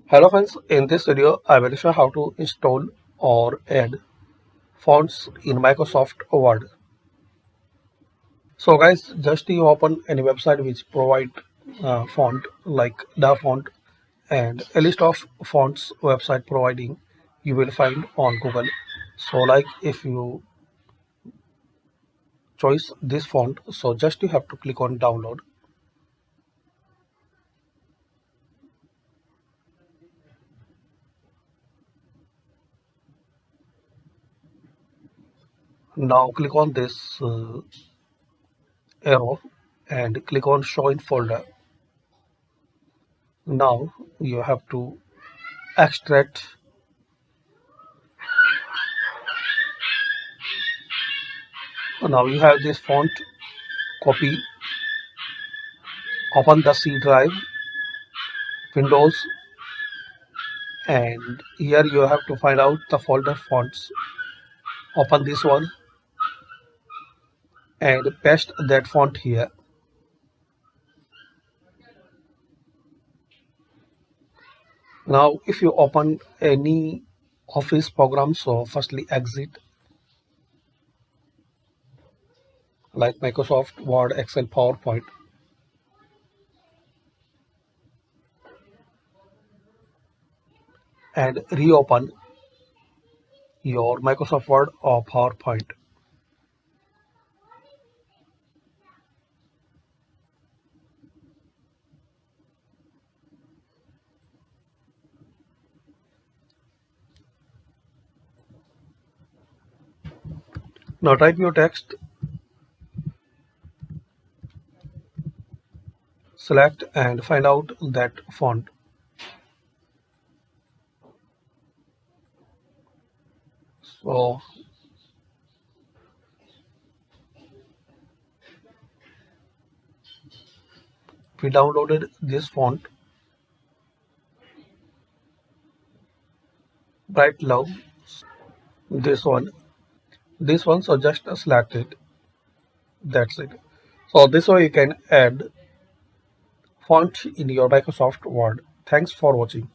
Hello friends, in this video I will show how to install or add fonts in Microsoft Word. So guys, just you open any website which provide font like the font and a list of fonts website providing you will find on Google. So like if you choose this font, so just you have to click on download. Now click on this arrow and click on show in folder. Now you have to extract. Now you have this font, copy, open the C drive, Windows, and here you have to find out the folder fonts. Open this one and paste that font here. Now if you open any Office program, so firstly exit like Microsoft Word, Excel, PowerPoint. And reopen your Microsoft Word or PowerPoint. Now type your text, select and find out that font. So we downloaded this font, Bright Love, this one. This one, so just select it. That's it. So this way you can add font in your Microsoft Word. Thanks for watching.